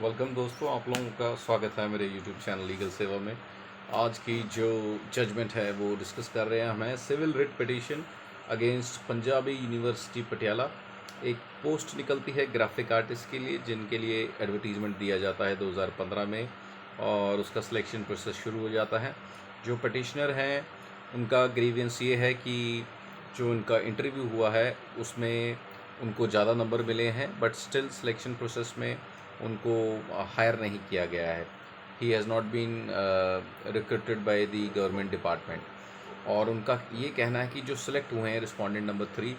Welcome दोस्तों, आप लोगों का स्वागत है मेरे यूट्यूब चैनल लीगल सेवा में। आज की जो जजमेंट है वो डिस्कस कर रहे हैं हमें civil writ petition against Punjabi University Patiala. एक पोस्ट निकलती है ग्राफिक आर्टिस्ट के लिए जिनके लिए एडवर्टीज़मेंट दिया जाता है 2015 में और उसका सिलेक्शन प्रोसेस शुरू हो जाता है। जो पटिशनर हैं उनका ग्रीवियंस ये है कि जो उनका इंटरव्यू हुआ है उसमें उनको ज़्यादा नंबर मिले हैं बट स्टिल सिलेक्शन प्रोसेस में उनको हायर नहीं किया गया है। He has not been recruited by the government department. और उनका ये कहना है कि जो सिलेक्ट हुए हैं रिस्पोंडेंट नंबर 3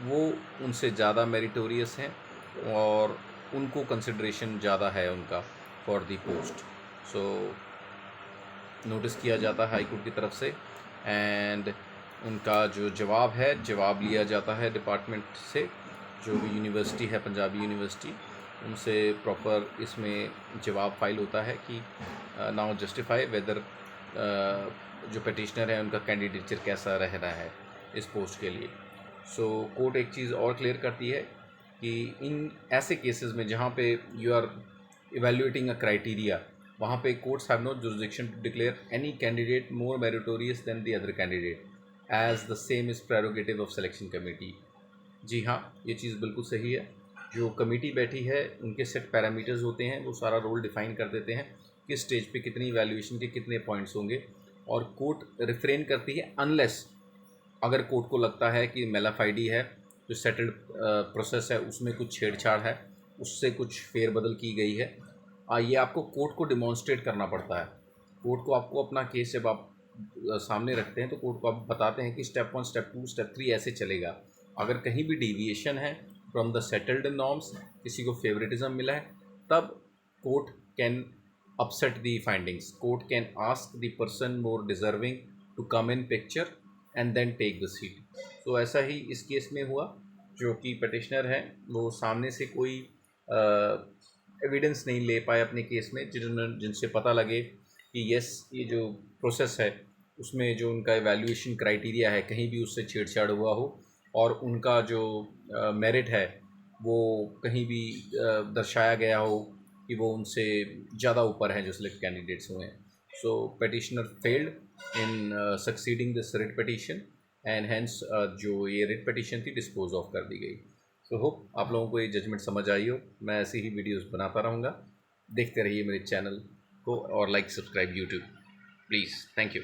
वो उनसे ज़्यादा मेरिटोरियस हैं और उनको कंसिडरेशन ज़्यादा है उनका for the post. So notice किया जाता है हाई कोर्ट की तरफ से एंड उनका जो जवाब लिया जाता है डिपार्टमेंट से। जो भी यूनिवर्सिटी है पंजाबी यूनिवर्सिटी उनसे प्रॉपर इसमें जवाब फाइल होता है कि नाउ जस्टिफाई वेदर जो पटिशनर है उनका कैंडिडेचर कैसा रहना है इस पोस्ट के लिए। सो कोर्ट एक चीज़ और क्लियर करती है कि इन ऐसे केसेस में जहाँ पे you are evaluating a criteria, वहाँ पे courts have no jurisdiction to declare any candidate more meritorious than the other candidate as the same is prerogative of selection committee. जी हाँ, ये चीज़ बिल्कुल सही है। जो कमेटी बैठी है उनके सेट पैरामीटर्स होते हैं, वो सारा रोल डिफ़ाइन कर देते हैं किस स्टेज पे कितनी वैल्यूएशन के कितने पॉइंट्स होंगे। और कोर्ट रिफ्रेन करती है अनलेस अगर कोर्ट को लगता है कि मेलाफाइडी है, जो सेटल्ड प्रोसेस है उसमें कुछ छेड़छाड़ है, उससे कुछ फेरबदल की गई है। ये आपको कोर्ट को डिमॉन्स्ट्रेट करना पड़ता है। कोर्ट को आपको अपना केस जब आप सामने रखते हैं तो कोर्ट को आप बताते हैं कि स्टेप 1 स्टेप 2 स्टेप 3 ऐसे चलेगा। अगर कहीं भी डेविएशन है फ्रॉम द सेटल्ड नॉर्म्स, किसी को फेवरेटिज्म मिला है, तब court can upset the findings. Court can ask the person more deserving to come in picture and then take the seat. तो ऐसा ही इस केस में हुआ। जो कि पटिशनर है वो सामने से कोई एविडेंस नहीं ले पाए अपने केस में जिनसे पता लगे कि यस ये जो प्रोसेस है उसमें जो उनका एवैल्यूएशन क्राइटेरिया है कहीं भी उससे छेड़छाड़ हुआ हो और उनका जो मेरिट है वो कहीं भी दर्शाया गया हो कि वो उनसे ज़्यादा ऊपर हैं जो सिलेक्ट कैंडिडेट्स हुए हैं। So petitioner failed in succeeding this writ petition and hence जो ये रिट पटिशन थी डिस्पोज ऑफ कर दी गई। सो होप आप लोगों को ये जजमेंट समझ आई हो। मैं ऐसी ही वीडियोस बनाता रहूँगा। देखते रहिए मेरे चैनल को और like subscribe YouTube please. Thank you.